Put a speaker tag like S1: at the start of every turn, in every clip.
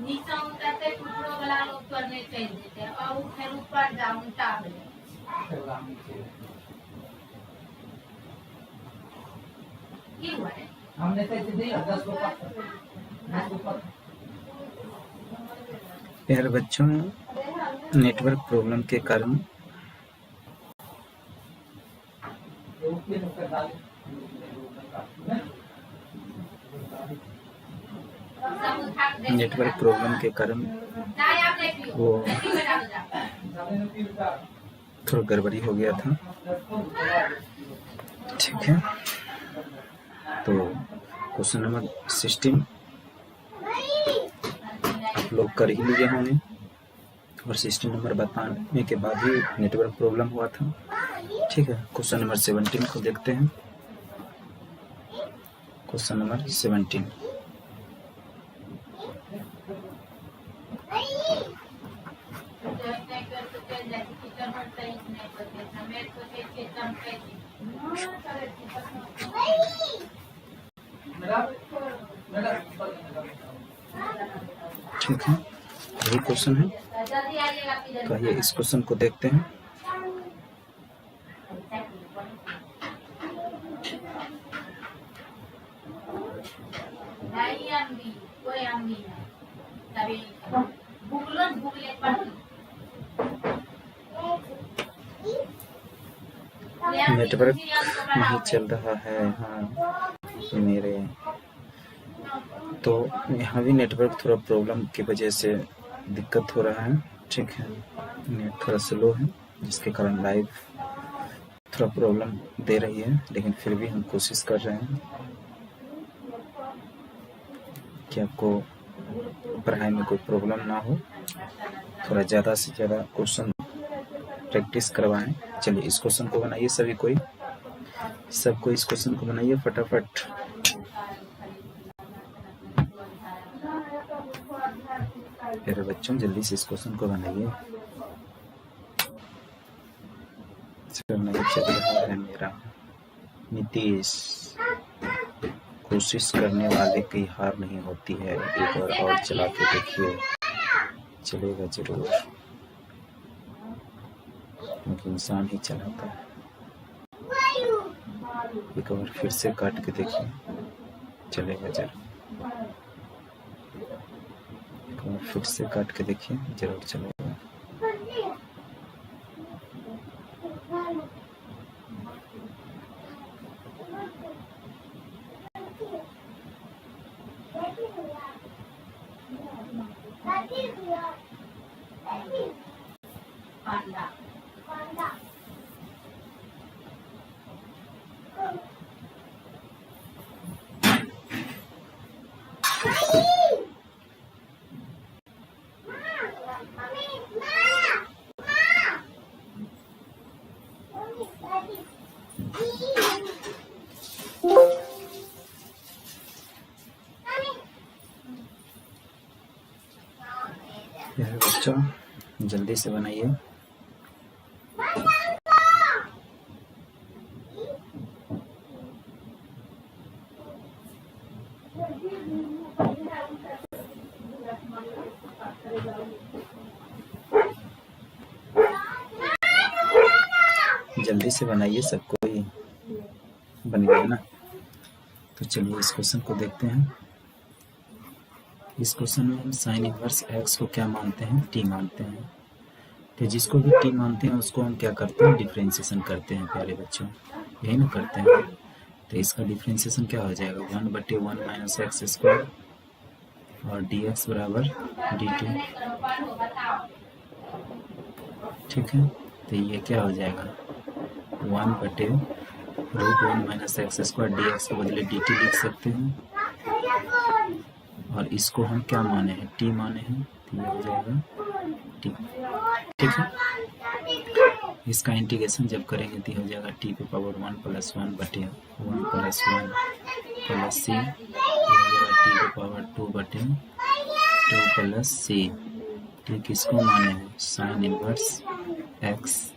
S1: नीचा उतरते टुकड़ों वाला ऊपर नहीं चल देते और फिर ऊपर जाओ उल्टा हो जाए। हमने कैसे दिया 10
S2: प्यारे बच्चों, नेटवर्क प्रॉब्लम के कारण वो थोड़ा गड़बड़ी हो गया था। ठीक है, तो क्वेश्चन नंबर 16 आप लोग कर ही लिए होंगे और 16 नंबर बताने के बाद ही नेटवर्क प्रॉब्लम हुआ था। ठीक है, क्वेश्चन नंबर 17 को देखते हैं। क्वेश्चन नंबर 17 ठीक है, यही क्वेश्चन है। तो आइए इस क्वेश्चन को देखते हैं। नेटवर्क नहीं चल रहा है हाँ मेरे, तो यहाँ भी नेटवर्क थोड़ा प्रॉब्लम की वजह से दिक्कत हो रहा है। ठीक है, नेट थोड़ा स्लो है जिसके कारण लाइव थोड़ा प्रॉब्लम दे रही है, लेकिन फिर भी हम कोशिश कर रहे हैं कि आपको पढ़ाई में कोई प्रॉब्लम ना हो। थोड़ा ज़्यादा से ज़्यादा क्वेश्चन प्रैक्टिस करवाएं। चलिए इस क्वेश्चन को बनाइए, सबको इस क्वेश्चन को बनाइए फटाफट। मेरे बच्चों जल्दी से इस क्वेश्चन को बनाइए। नहीं चल रहा है मेरा। नीतीश, कोशिश करने वाले की हार नहीं होती है, एक बार और चला के देखिए, चलेगा जरूर, क्योंकि इंसान ही चलाता है। एक बार फिर से काट के देखिए, चलेगा जरूर। एक बार फिर से काट के देखिए, जरूर चलेगा। बच्चों जल्दी से बनाइए। जल्दी से बनाइए, सबको ही बन गया ना। तो चलिए इस क्वेश्चन को देखते हैं। इस क्वेश्चन में हम साइन इनवर्स एक्स को क्या मानते हैं, टी मानते हैं। तो जिसको भी टी मानते हैं उसको हम क्या करते हैं, डिफ्रेंशिएशन करते हैं। प्यारे बच्चों यही ना करते हैं। तो इसका डिफ्रेंशिएशन क्या हो जाएगा, 1/1 माइनस एक्स स्क्वायर और dx बराबर dt। ठीक है, तो ये क्या हो जाएगा, 1/1 root 1 minus x square d x के बदले डी टी लिख सकते हैं, और इसको हम क्या माने हैं, टी माने हैं, तो ये हो जाएगा टी। ठीक है, इसका इंटीग्रेशन जब करेंगे तो हो जाएगा टी पे पावर 1 प्लस 1 बटे 1 प्लस 1 प्लस सी, हो जाएगा टी पे पावर 2 बटे 2 प्लस सी। ठीक, इसको माने हैं साइन इनवर्स एक्स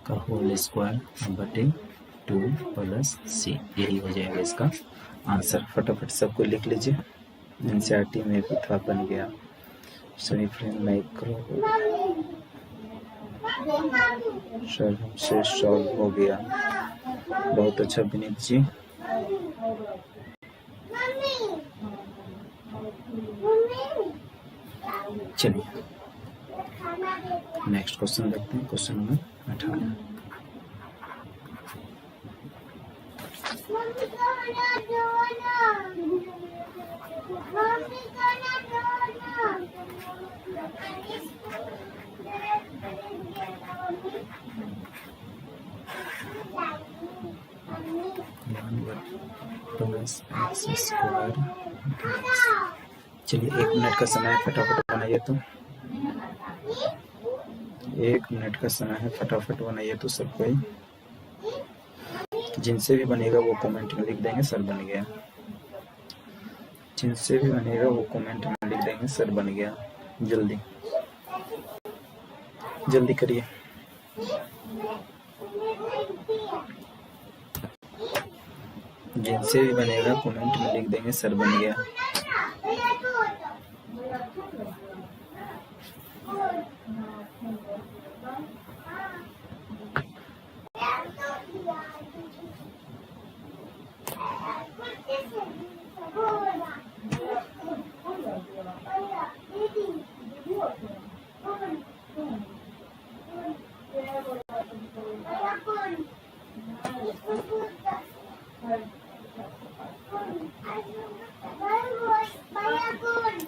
S2: का होल स्क्वायर बटे 2 प्लस सी। यही हो जाएगा इसका आंसर। फटाफट सबको लिख लीजिए, एनसीईआरटी में भी था, बन गया। सभी फ्रेंड माइक्रो सर हमसे सॉल्व हो गया, बहुत अच्छा विनीत जी। चलिए नेक्स्ट क्वेश्चन देखते हैं, question number 18। Plus x square. चलिए 1 मिनट का समय है, फटाफट बनाइए। तो 1 मिनट का समय है, फटाफट बनाइए तो सब कोई। जिनसे भी बनेगा वो कमेंट में लिख देंगे सर बन गया। जिनसे भी बनेगा वो कमेंट में लिख देंगे सर बन गया। जल्दी जल्दी करिए। जिनसे भी बनेगा कमेंट में लिख देंगे सर बन गया।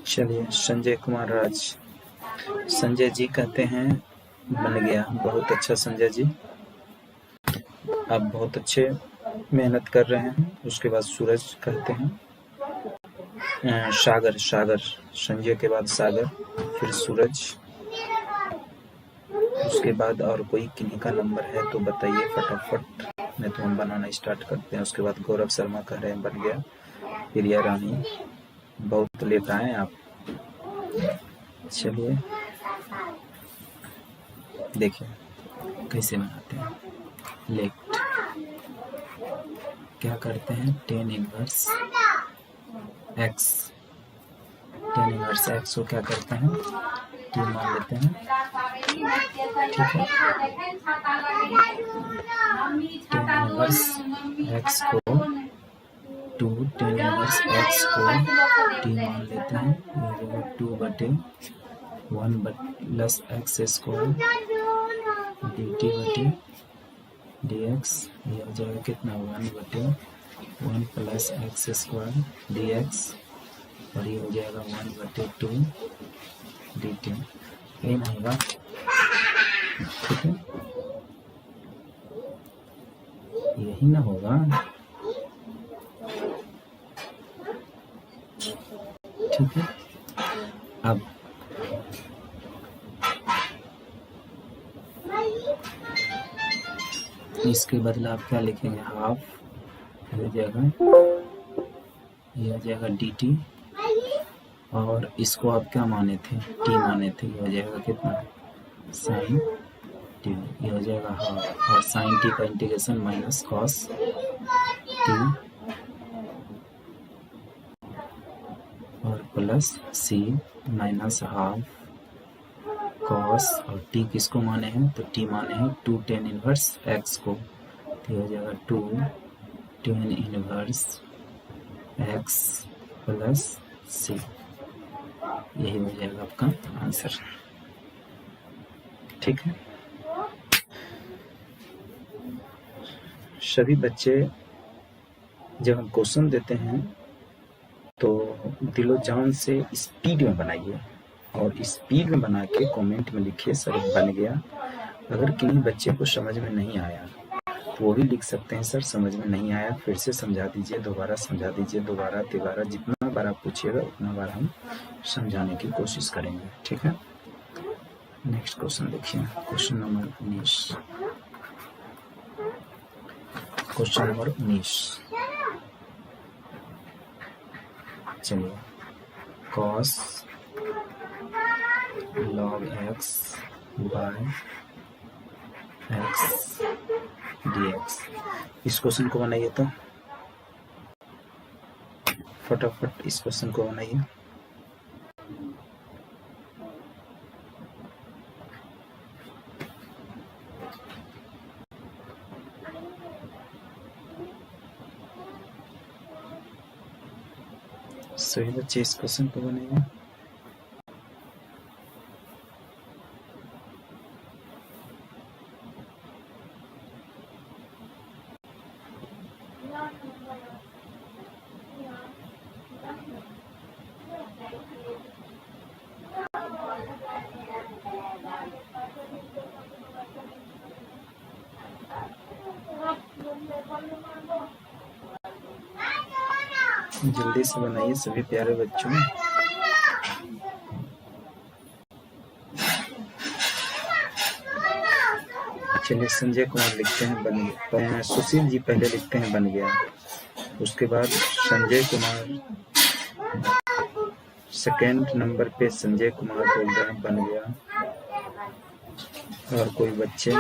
S2: चलिए संजय कुमार राज, संजय जी कहते हैं बन गया। बहुत अच्छा संजय जी, आप बहुत अच्छे मेहनत कर रहे हैं। उसके बाद सूरज कहते हैं, सागर, सागर, संजय के बाद सागर, फिर सूरज, उसके बाद और कोई किन्हीं का नंबर है तो बताइए फटाफट, नहीं तो हम बनाना स्टार्ट करते हैं। उसके बाद गौरव शर्मा कह रहे हैं बन गया। प्रिया रानी, बहुत लेट आए आप। चलिए देखिए कैसे बनाते हैं। लेट क्या करते हैं, tan inverse x, tan inverse x को क्या करते हैं, टी मान लेते हैं। ठीक है, टेन इनवर्स एक्स को टू, टेन इनवर्स एक्स को टी मान लेते हैं। ये जगह 2 बटे 1 plus x square D t बटे डी एक्स। ये हो जाएगा कितना, 1 बटे 1 plus x square d x, और ये हो जाएगा 1 बटे 2 डी टी। ये नहीं होगा, ठीक है, यही ना होगा। ठीक है, अब इसके बदले आप क्या लिखेंगे, हाफ, ये हो जाएगा डी टी, और इसको आप क्या माने थे, टी माने थे। ये हो जाएगा कितना, साइन टी, ये हो जाएगा हाफ, और साइन टी का इंटीग्रेशन माइनस कॉस टी और प्लस सी माइनस हाफ कॉस, और टी किसको माने हैं, तो टी माने हैं 2 टेन इनवर्स एक्स को। तो हो जाएगा 2 टेन इनवर्स एक्स प्लस सी। यही हो जाएगा आपका आंसर। ठीक है, सभी बच्चे जब हम क्वेश्चन देते हैं तो दिलो जान से स्पीड में बनाइए, और स्पीड में बना के कमेंट में लिखिए सर बन गया। अगर किन्हीं बच्चे को समझ में नहीं आया तो वो भी लिख सकते हैं, सर समझ में नहीं आया फिर से समझा दीजिए, दोबारा समझा दीजिए, दोबारा तिबारा, जितना बार आप पूछिएगा उतना बार हम समझाने की कोशिश करेंगे, ठीक है। नेक्स्ट क्वेश्चन देखिए, क्वेश्चन नंबर 19। क्वेश्चन नंबर 19, चलिए, cos log x by x dx। इस क्वेश्चन को बनाइए, तो फटाफट इस क्वेश्चन को बनाइए। सही बच्चे इस क्वेश्चन को बनाइए। जल्दी से बनाइए सभी प्यारे बच्चों। चलिए, संजय कुमार लिखते हैं बन गया, सुशील जी पहले लिखते हैं बन गया, उसके बाद संजय कुमार, सेकेंड नंबर पे संजय कुमार बोल रहे हैं बन गया। और कोई बच्चे,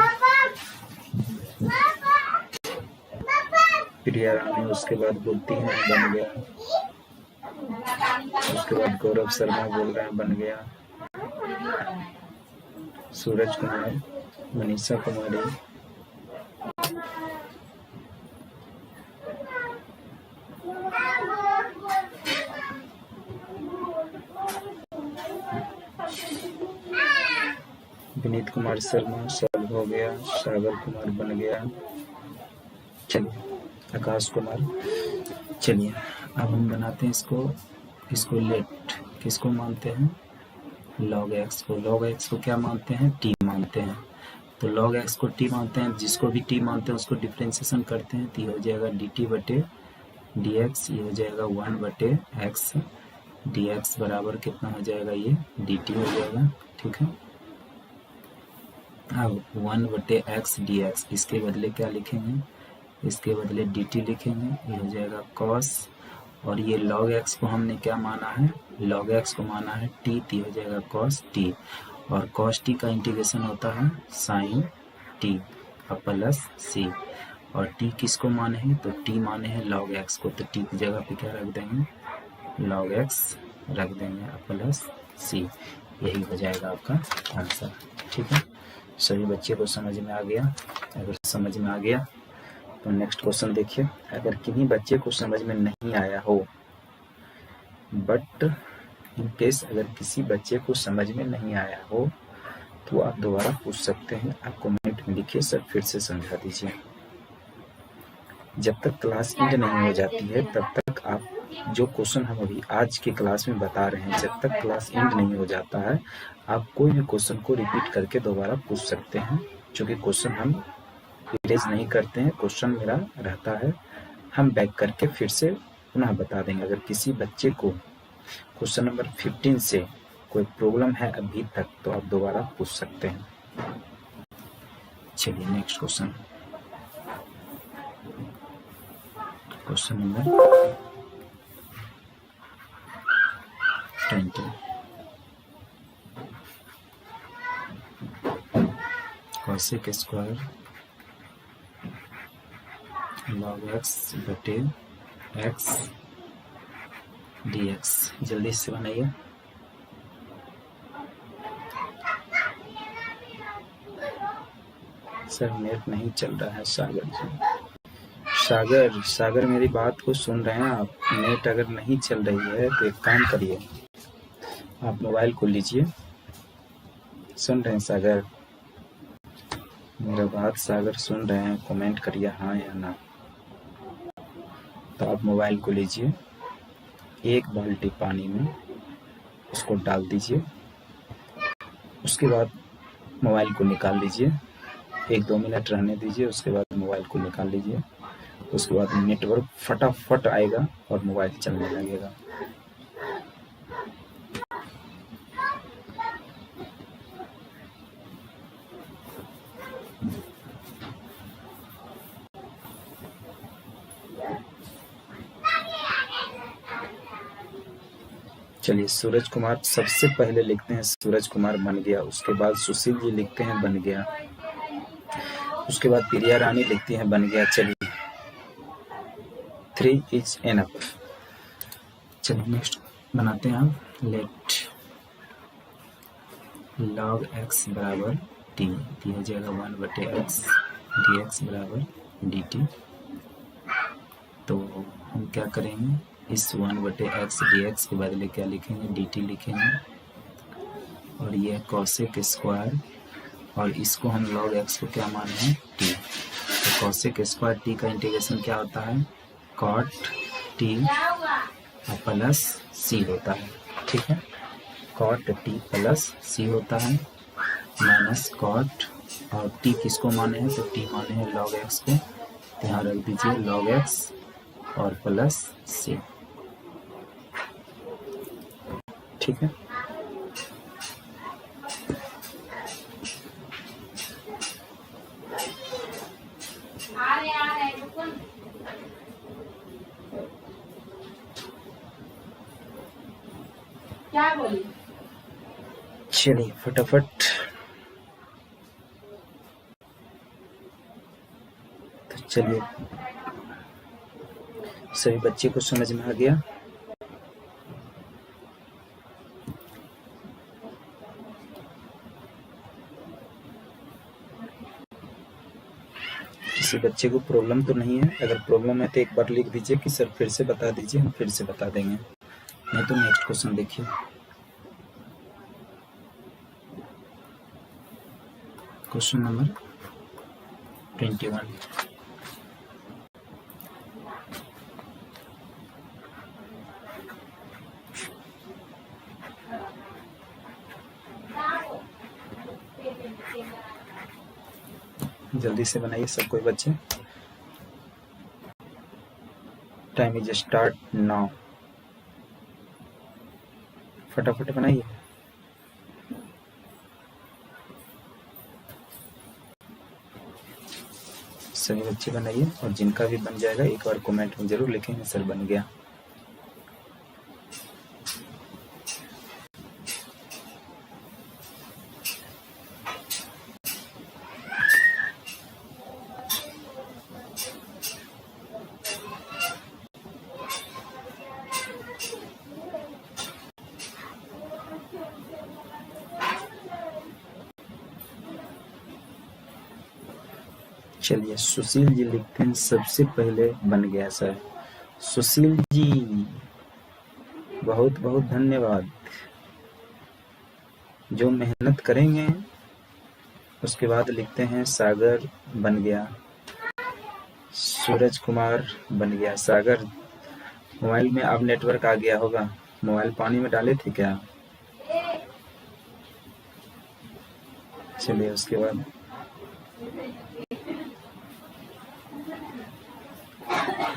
S2: प्रिया रानी उसके बाद बोलती हैं बन गया, उसके बाद गौरव शर्मा बोल रहे हैं बन गया, सूरज कुमार, मनीषा कुमारी, विनीत कुमार शर्मा सॉल्व हो गया, सागर कुमार बन गया, चलिए आकाश कुमार। चलिए अब हम बनाते हैं इसको लेट किसको मानते हैं, log x को। log x को क्या मानते हैं, t मानते हैं। तो log x को t मानते हैं, जिसको भी t मानते हैं उसको डिफ्रेंशिएशन करते हैं, तो ये हो जाएगा dt बटे dx, ये हो जाएगा 1 बटे x dx बराबर कितना हो जाएगा, ये dt हो जाएगा, ठीक है। अब 1 बटे x dx, इसके बदले क्या लिखेंगे, इसके बदले dt लिखेंगे, ये हो जाएगा cos, और ये log x को हमने क्या माना है, log x को माना है t, तो हो जाएगा cos t, और cos t का इंटीग्रेशन होता है sin t प्लस c, और t किसको माने हैं, तो t माने हैं log x को, तो t की जगह पे क्या रख देंगे, log x रख देंगे प्लस c, यही हो जाएगा आपका आंसर, ठीक है। सभी बच्चे को समझ में आ गया? अगर समझ में आ गया तो नेक्स्ट क्वेश्चन देखिए। अगर किन्हीं बच्चे को समझ में नहीं आया हो, बट इन केस अगर किसी बच्चे को समझ में नहीं आया हो तो आप दोबारा पूछ सकते हैं, आप कमेंट में लिखिए सर फिर से समझा दीजिए। जब तक क्लास एंड नहीं हो जाती है तब तक आप जो क्वेश्चन हम अभी आज की क्लास में बता रहे हैं, जब तक क्लास एंड नहीं हो जाता है आप कोई भी क्वेश्चन को रिपीट करके दोबारा पूछ सकते हैं, क्योंकि क्वेश्चन हम इरेज नहीं करते हैं, क्वेश्चन मेरा रहता है, हम बैक करके फिर से पुनः बता देंगे। अगर किसी बच्चे को क्वेश्चन नंबर 15 से कोई प्रॉब्लम है अभी तक तो आप दोबारा पूछ सकते हैं। चलिए next question, question number 20। cosec square log x बटे x dx, जल्दी से बनाइए। सर नेट नहीं चल रहा है सागर जी। सागर मेरी बात को सुन रहे हैं आप? नेट अगर नहीं चल रही है तो एक काम करिए, आप मोबाइल को लीजिए। सुन रहे हैं सागर? मेरा बात सागर सुन रहे हैं? कमेंट करिए हाँ या ना। तो आप मोबाइल को लीजिए, एक बाल्टी पानी में उसको डाल दीजिए, उसके बाद मोबाइल को निकाल लीजिए 1-2 मिनट रहने दीजिए, उसके बाद मोबाइल को निकाल लीजिए। उसके बाद नेटवर्क फटाफट आएगा और मोबाइल चलने लगेगा। चलिए, सूरज कुमार सबसे पहले लिखते हैं, सूरज कुमार बन गया। उसके बाद सुशील जी लिखते हैं बन गया। उसके बाद प्रिया रानी लिखती हैं बन गया। चलिए, 3 इज एनफ। चलिए नेक्स्ट बनाते हैं हम। लेट log x बराबर t दिया जाएगा 1/x dx बराबर dt। तो हम क्या करेंगे, इस 1/x dx के बदले क्या लिखेंगे, dt लिखेंगे। और ये cosec स्क्वायर, और इसको हम log x को क्या माने हैं, t। तो cosec स्क्वायर t का इंटीग्रेशन क्या होता है, cot t और प्लस c होता है। ठीक है, cot t प्लस c होता है, माइनस cot, और t किसको माने हैं, तो t माने हैं log x को। यहाँ रख दीजिए log x और प्लस c। ठीक है,
S1: आ रहे रुको। क्या बोली?
S2: चलिए फटाफट। तो चलिए, सभी बच्चे को समझ में आ गया। किसी बच्चे को प्रॉब्लम तो नहीं है? अगर प्रॉब्लम है तो एक बार लिख दीजिए कि सर फिर से बता दीजिए, हम फिर से बता देंगे। नहीं तो नेक्स्ट क्वेश्चन देखिए। Question number 21। जल्दी से बनाइए सब कोई बच्चे। Time is start now. फटाफट बनाइए। सभी बच्चे बनाइए, और जिनका भी बन जाएगा एक बार कमेंट में जरूर लिखेंगे सर बन गया। चलिए, सुशील जी लिखते हैं सबसे पहले बन गया सर। सुशील जी बहुत बहुत धन्यवाद। जो मेहनत करेंगे उसके बाद लिखते हैं सागर बन गया। सूरज कुमार बन गया। सागर, मोबाइल में अब नेटवर्क आ गया होगा, मोबाइल पानी में डाले थे क्या? चलिए, उसके बाद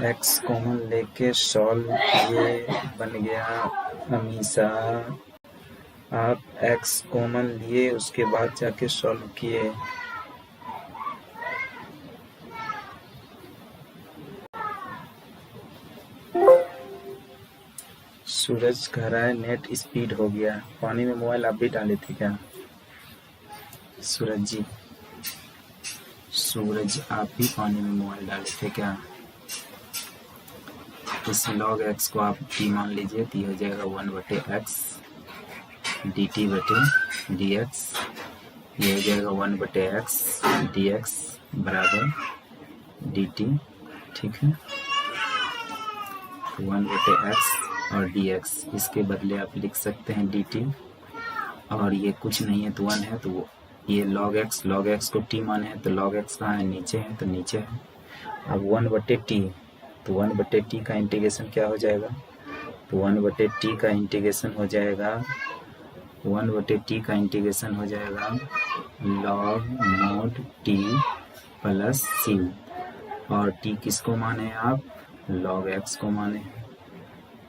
S2: एक्स कॉमन लेके सॉल्व किए बन गया। अमीषा, आप एक्स कॉमन लिए उसके बाद जाके सॉल्व किए। सूरज कह रहा है नेट स्पीड हो गया। पानी में मोबाइल आप भी डाले थे क्या? सूरज जी, सूरज आप भी पानी में मोबाइल डाले थे क्या? इस log x को आप t मान लीजिए, तो हो जाएगा 1/x dt बटे dx। ये हो जाएगा 1/x dx बराबर dt। ठीक है, 1/x और dx, इसके बदले आप लिख सकते हैं dt। और ये कुछ नहीं है तो 1 है, तो ये log x को t माने हैं, तो log x कहाँ है, नीचे है, तो नीचे है। अब 1/t, तो 1/t का इंटीग्रेशन क्या हो जाएगा, तो 1/t का इंटीग्रेशन हो जाएगा 1/t का इंटीग्रेशन हो जाएगा लॉग मोड टी प्लस सी, और टी किसको माने आप, लॉग एक्स को माने,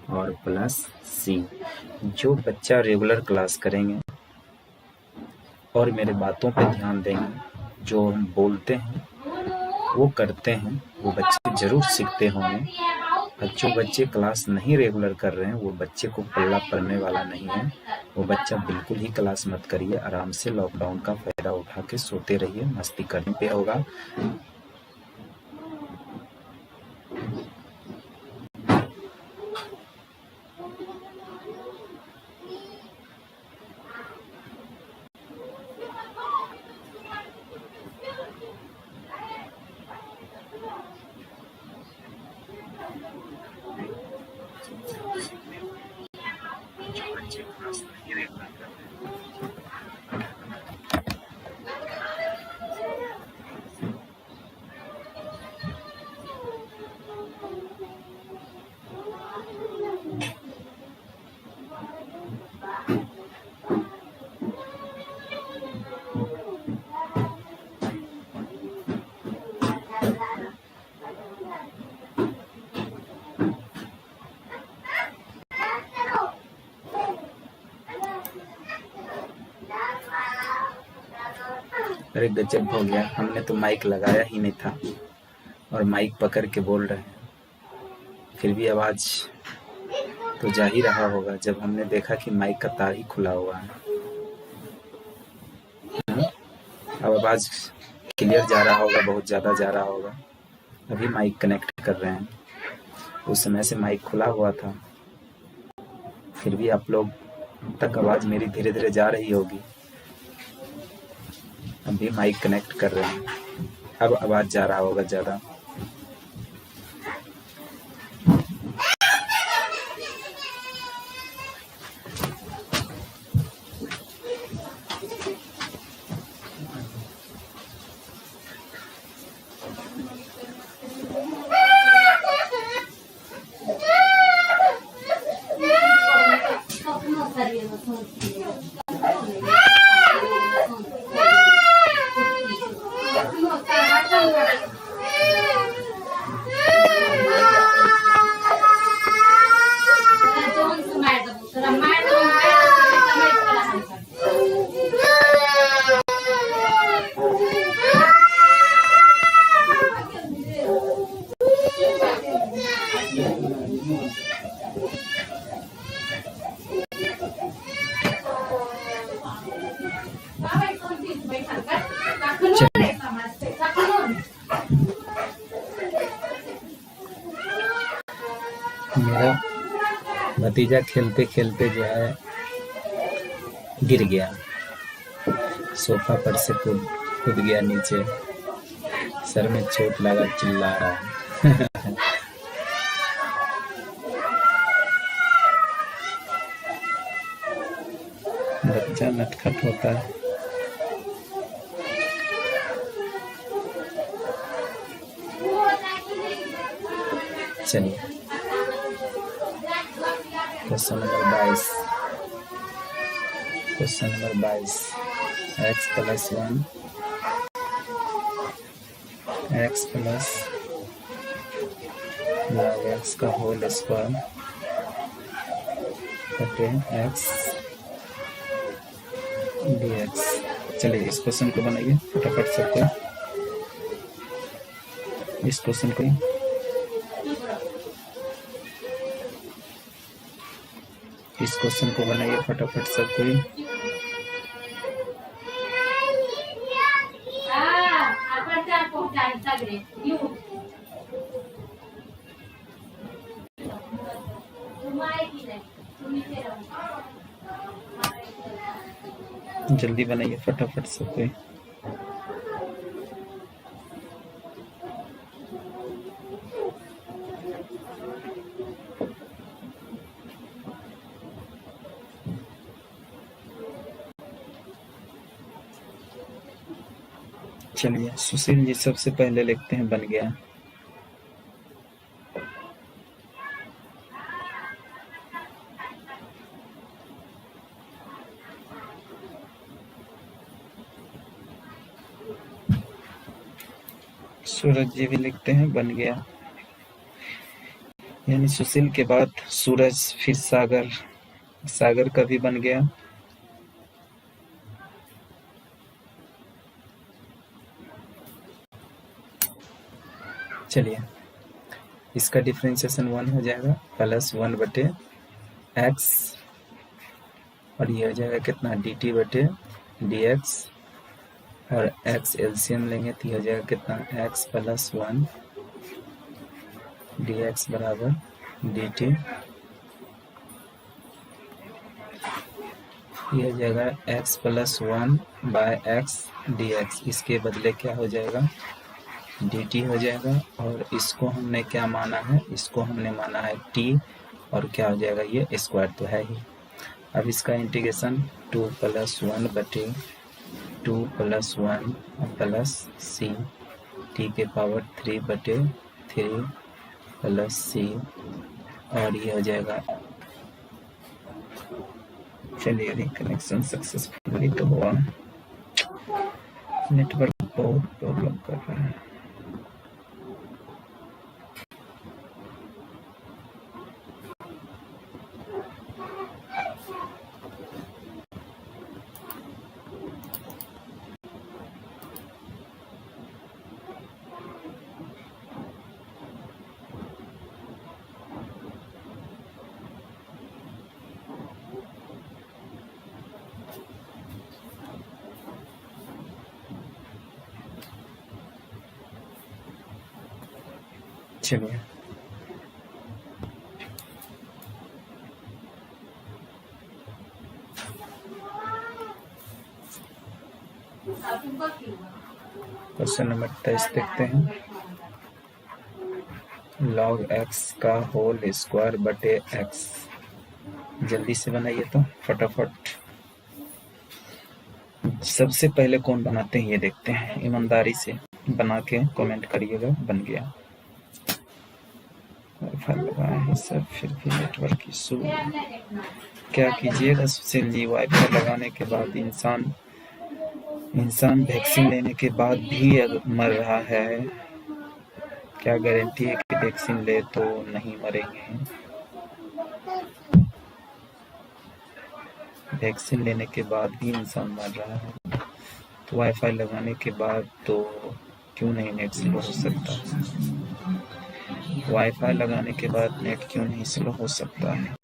S2: और प्लस सी। जो बच्चा रेगुलर क्लास करेंगे और मेरे बातों पे ध्यान देंगे, जो हम बोलते हैं वो करते हैं, वो बच्चे जरूर सीखते होंगे। और जो बच्चे क्लास नहीं रेगुलर कर रहे हैं वो बच्चे को पल्ला पड़ने वाला नहीं है। वो बच्चा बिल्कुल ही क्लास मत करिए, आराम से लॉकडाउन का फायदा उठा के सोते रहिए, मस्ती करने पे होगा। जो बच्चे क्लास नहीं रेगुलर कर रहे हैं अरे गजब हो गया, हमने तो माइक लगाया ही नहीं था और माइक पकड़ के बोल रहे हैं, फिर भी आवाज तो जा ही रहा होगा जब हमने देखा कि माइक का तार ही खुला हुआ है। अब आवाज क्लियर जा रहा होगा, बहुत ज्यादा जा रहा होगा। अभी माइक कनेक्ट कर रहे हैं, उस समय से माइक खुला हुआ था, फिर भी आप लोग तक आवाज मेरी धीरे धीरे जा रही होगी। अभी माइक कनेक्ट कर रहे हैं, अब आवाज जा रहा होगा ज्यादा। मेरा भतीजा खेलते खेलते जो है गिर गया, सोफा पर से कूद कूद गया नीचे, सर में चोट लगा, चिल्ला रहा है। बच्चा नटखट होता है। चलिए question number 22, question number 22, x plus 1 x plus log x का होल स्क्वायर बटे x dx। चलिए इस क्वेश्चन को बनाइए फटाफट सबको, इस क्वेश्चन को बनाइए फटाफट सब कोई। जल्दी बनाइए फटाफट सब कोई। चलिए सुशील जी सबसे पहले लिखते हैं, बन गया। सूरज जी भी लिखते हैं, बन गया। यानी सुशील के बाद सूरज, फिर सागर, सागर का भी बन गया। चलिए, इसका डिफरेंशिएशन 1 हो जाएगा प्लस 1 बटे x, और ये हो जाएगा कितना, dt बटे dx, और x एलसीएम लेंगे तो ये हो जाएगा कितना, x प्लस 1 dx बराबर dt। ये हो जाएगा x plus 1 by x dx, इसके बदले क्या हो जाएगा, dt हो जाएगा। और इसको हमने क्या माना है, इसको हमने माना है t, और क्या हो जाएगा, ये स्क्वायर तो है ही। अब इसका इंटीग्रेशन 2 प्लस 1 बटे 2 प्लस 1 प्लस c t के पावर 3 बटे 3 प्लस c, और ये हो जाएगा। चलिए, रिकनेक्शन सक्सेसफुली तो हुआ, नेटवर्क बहुत प्रॉब्लम कर रहा है। चलिए, क्वेश्चन नंबर 23 देखते हैं। log x का होल स्क्वायर बटे x, जल्दी से बनाइए तो फटाफट। सबसे पहले कौन बनाते हैं ये देखते हैं, ईमानदारी से बना के कमेंट करिएगा। बन गया, वाईफाई लगाया है सर, फिर भी नेटवर्क इशू। क्या कीजिएगा सुशील जी, वाईफाई लगाने के बाद इंसान वैक्सीन लेने के बाद भी अगर मर रहा है, क्या गारंटी है कि वैक्सीन ले तो नहीं मरेंगे। वैक्सीन लेने के बाद भी इंसान मर रहा है, तो वाईफाई लगाने के बाद तो क्यों नहीं नेट स्लो हो सकता, वाईफाई लगाने के बाद नेट क्यों नहीं स्लो हो सकता है।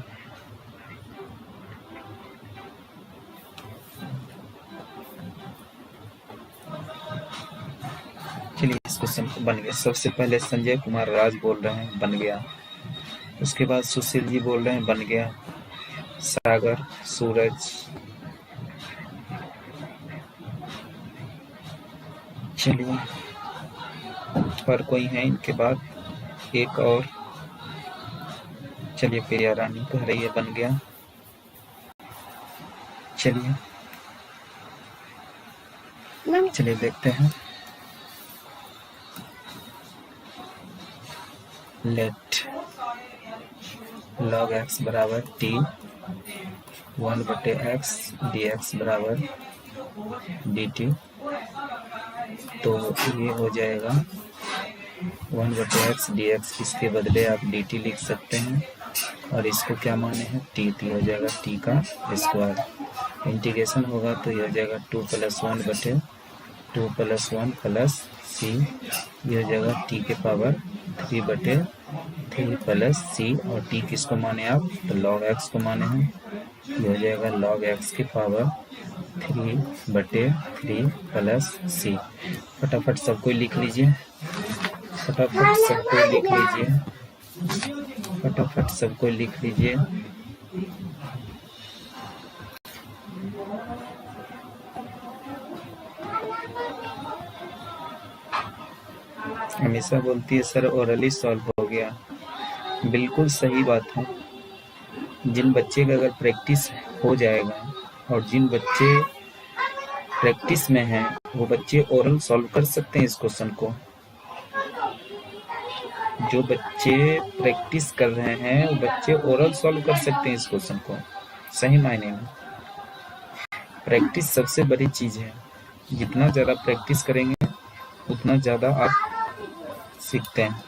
S2: चलिए, इस क्वेश्चन को बन गया। सबसे पहले संजय कुमार राज बोल रहे हैं, बन गया। उसके बाद सुशील जी बोल रहे हैं, बन गया। सागर, सूरज, चलिए, और कोई है इनके बाद, एक और। चलिए, प्रिया रानी कह रही है, बन गया। चलिए देखते हैं। लेट log x बराबर t 1 बटे x dx बराबर dt, तो ये हो जाएगा 1 बटे x dx, इसके बदले आप dt लिख सकते हैं, और इसको क्या माने हैं, t, तो हो जाएगा t का स्क्वायर। इंटीग्रेशन होगा तो ये हो जाएगा 2 प्लस 1 बटे 2 प्लस 1 प्लस c, ये हो जाएगा t के पावर 3 बटे 3 प्लस c, और t किसको माने आप, तो log x को माने हैं। ये हो जाएगा log x के पावर 3 बटे 3 प्लस c। फटाफट सब कोई लिख लीजिए, फटाफट सब कोई लिख लीजिए, फटाफट सब कोई लिख लीजिए। हमेशा बोलती है सर ओरली सॉल्व हो गया, बिल्कुल सही बात है। जिन बच्चे का अगर प्रैक्टिस हो जाएगा, और जिन बच्चे प्रैक्टिस में हैं, वो बच्चे ओरल सॉल्व कर सकते हैं इस क्वेश्चन को। जो बच्चे प्रैक्टिस कर रहे हैं, वो बच्चे ओरल सॉल्व कर सकते हैं इस क्वेश्चन को, सही मायने में। प्रैक्टिस सबसे बड़ी चीज है, जितना ज़्यादा प्रैक्टिस करेंगे उतना ज़्यादा आप सीखते हैं।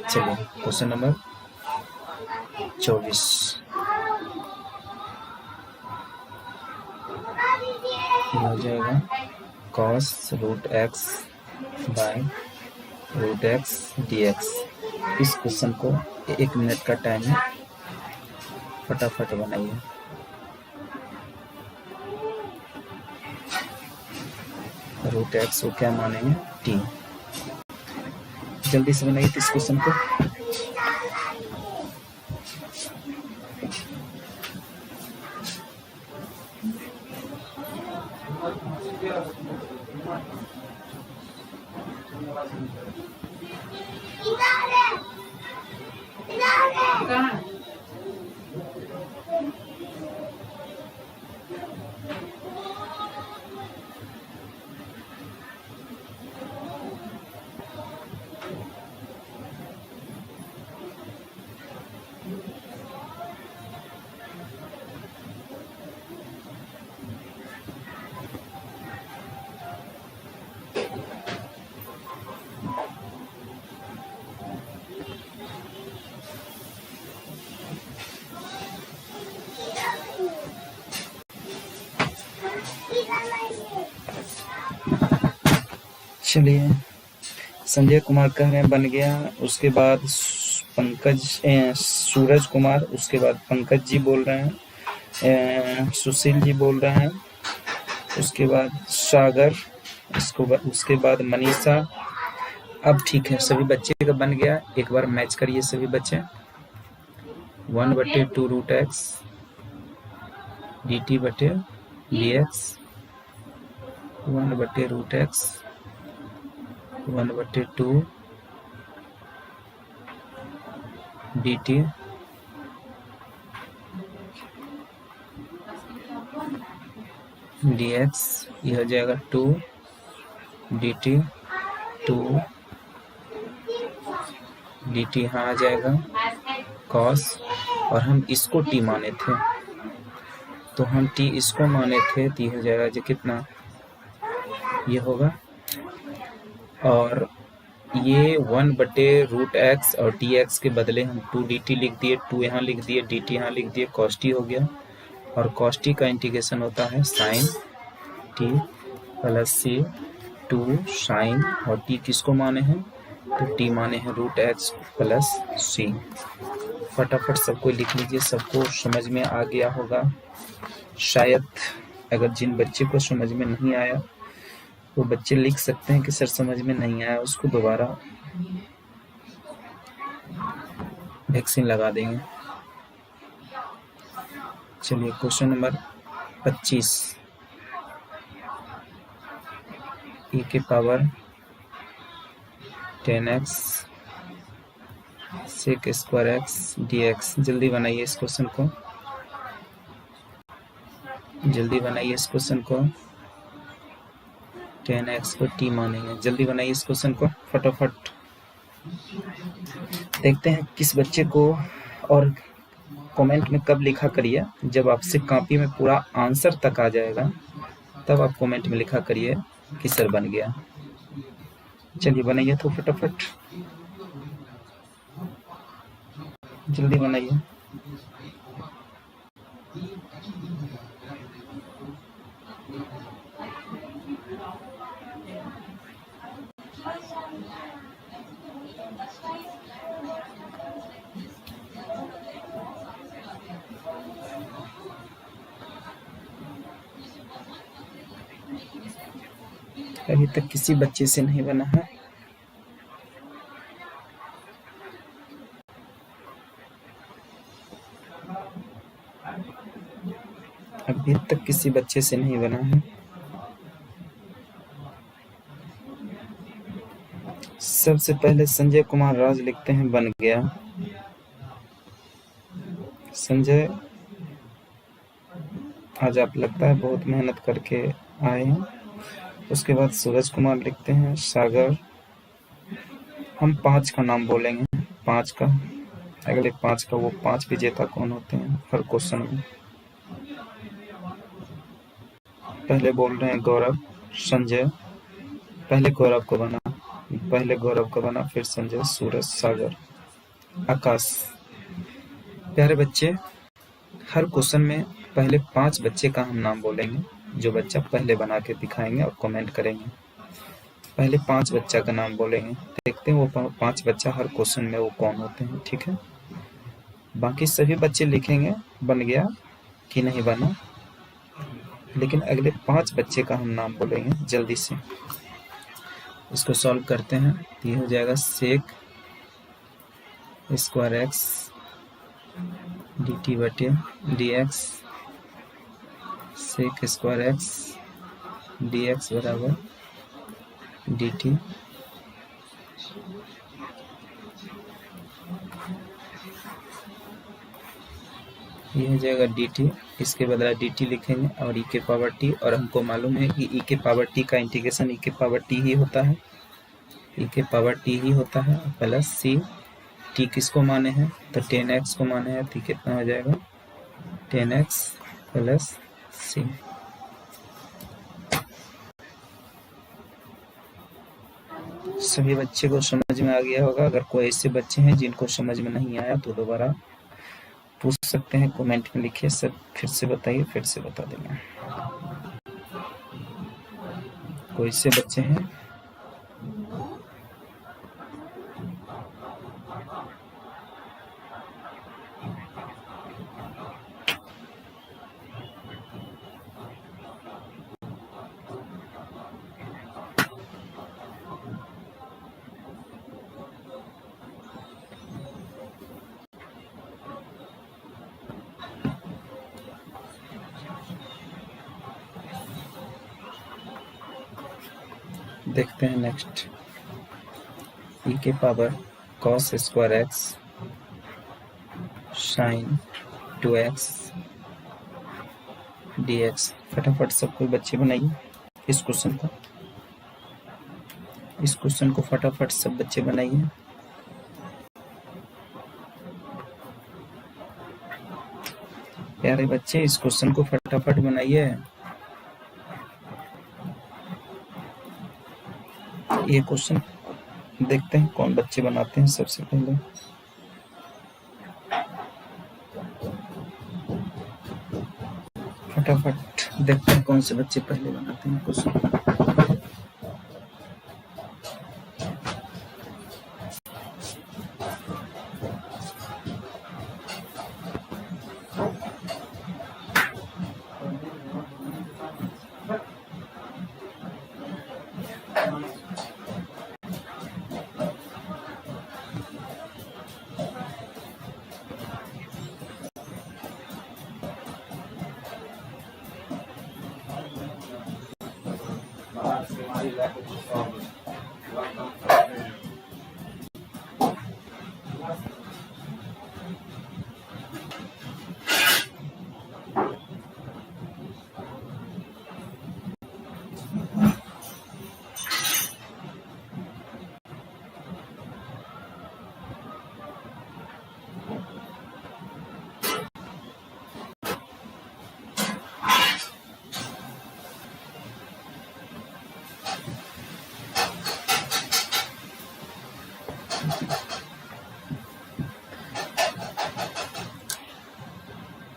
S2: चलिए क्वेश्चन नंबर 24 हो जाएगा cos root x by root x dx। इस क्वेश्चन को 1 मिनट का टाइम है, फटाफट बनाइए। रूट एक्स को क्या मानेंगे? t। जल्दी से बनाइए इस क्वेश्चन को।
S1: कहाँ?
S2: चलिए संजय कुमार कह रहे हैं बन गया। उसके बाद सूरज कुमार, उसके बाद पंकज जी बोल रहे हैं, सुशील जी बोल रहे हैं, उसके बाद सागर, उसके बाद मनीषा। अब ठीक है, सभी बच्चे का बन गया। एक बार मैच करिए सभी बच्चे। 1/2 रूट एक्स dt बटे dx, 1/2 root x 1/2 dt dx। यह हो जाएगा 2 dt 2 dt यहाँ आ जाएगा cos, और हम इसको t माने थे, तो हम t इसको माने थे, तो यह हो जाएगा जो कितना ये होगा, और ये 1/2 रूट एक्स और dx के बदले हम 2 dt लिख दिए, 2 यहाँ लिख दिए, dt यहाँ लिख दिए, cos t हो गया। और cos t का इंटीग्रेशन होता है sin t plus c 2 sin, और t किसको माने हैं? तो t माने हैं रूट एक्स प्लस c। फटाफट सबको लिख लीजिए, सबको समझ में आ गया होगा शायद। अगर जिन बच्चे को समझ में नहीं आया वो बच्चे लिख सकते हैं कि सर समझ में नहीं आया, उसको दोबारा वैक्सीन लगा देंगे। चलिए क्वेश्चन नंबर 25 e के power 10x sec square x dx। जल्दी बनाइए इस क्वेश्चन को, जल्दी बनाइए इस क्वेश्चन को। 10x को t मानेंगे, जल्दी बनाइए इस क्वेश्चन को फटाफट। देखते हैं किस बच्चे को, और कमेंट में कब लिखा करिए, जब आपसे कॉपी में पूरा आंसर तक आ जाएगा तब आप कमेंट में लिखा करिए कि सर बन गया। चलिए बनाइए तो फटाफट, जल्दी बनाइए। अभी तक किसी बच्चे से नहीं बना है। अभी तक किसी बच्चे से नहीं बना है। सबसे पहले संजय कुमार राज लिखते हैं बन गया। संजय आज आप लगता है बहुत मेहनत करके आए हैं। उसके बाद सूरज कुमार लिखते हैं सागर। हम 5 का नाम बोलेंगे, 5 का, अगले 5 का, वो 5 विजेता कौन होते हैं हर क्वेश्चन में। पहले बोल रहे हैं गौरव, संजय, पहले गौरव को बना, पहले गौरव का बना, फिर संजय, सूरज, सागर, आकाश। प्यारे बच्चे, हर क्वेश्चन में पहले 5 बच्चे का हम नाम बोलेंगे, जो बच्चा पहले बना के दिखाएंगे और कमेंट करेंगे। पहले 5 बच्चा का नाम बोलेंगे, देखते हैं वो 5 बच्चा हर क्वेश्चन में वो कौन होते हैं, ठीक है। बाकी सभी बच्चे लिखेंगे बन गया कि नहीं बना, लेकिन अगले 5 बच्चे का हम नाम बोलेंगे जल्दी से। इसको सॉल्व करते हैं। ये हो जाएगा sec square x d t बटे d x, sec square x d x बराबर डी टी। ये हो जाएगा डी टी, इसके बदला डी टी लिखेंगे और ई के पावर टी, और हमको मालूम है कि ई के पावर टी का इंटीग्रेशन ई के पावर टी ही होता है, ई के पावर टी ही होता है, प्लस सी। टी किसको माने हैं तो 10x को माने हैं, तो कितना हो जाएगा 10x प्लस सी। सभी बच्चे को समझ में आ गया होगा। अगर कोई ऐसे बच्चे हैं जिनको समझ में नहीं आया तो दोबारा पूछ सकते हैं, कमेंट में लिखिए, सब फिर से बताइए, फिर से बता देंगे। कोई से बच्चे हैं? देखते हैं नेक्स्ट। ई के power cos square x sine 2x dx। फटाफट सब कोई बच्चे बनाइए इस क्वेश्चन को, इस क्वेश्चन को फटाफट सब बच्चे बनाइए। प्यारे बच्चे इस क्वेश्चन को फटाफट बनाइए। ये क्वेश्चन देखते हैं कौन बच्चे बनाते हैं सबसे पहले। फटाफट देखते हैं कौन से बच्चे पहले बनाते हैं क्वेश्चन।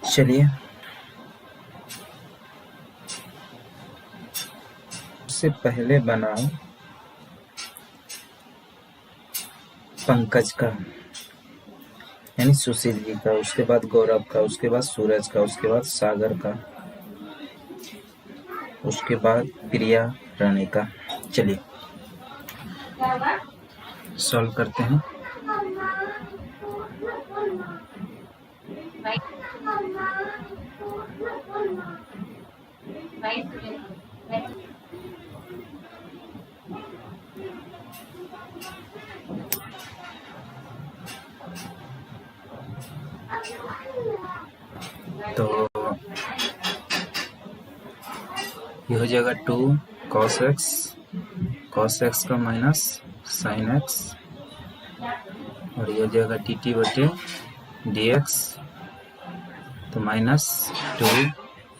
S2: चलिए सबसे पहले बनाओ पंकज का, यानी सुशील जी का, उसके बाद गौरव का, उसके बाद सूरज का, उसके बाद सागर का, उसके बाद प्रिया रानी का। चलिए सॉल्व करते हैं। तो ये हो जाएगा 2 cos x का माइनस sin x, और ये हो जाएगा dt बटे dx, तो माइनस 2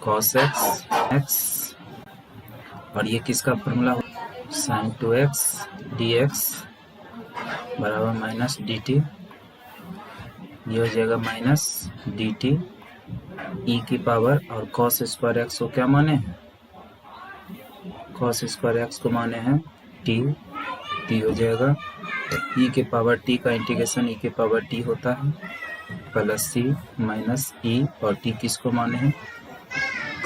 S2: cos x, और ये किसका फॉर्मूला साइन 2x dx बराबर माइनस dt, ये हो जाएगा माइनस dt e की पावर, और cos स्क्वायर x को क्या माने हैं, cos स्क्वायर x को माने हैं t हो जाएगा e के पावर t का इंटीग्रेशन e के पावर t होता है प्लस c माइनस e, और t किसको माने हैं,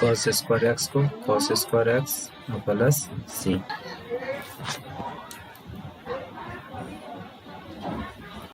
S2: cos स्क्वायर x को, cos स्क्वायर x और प्लस c।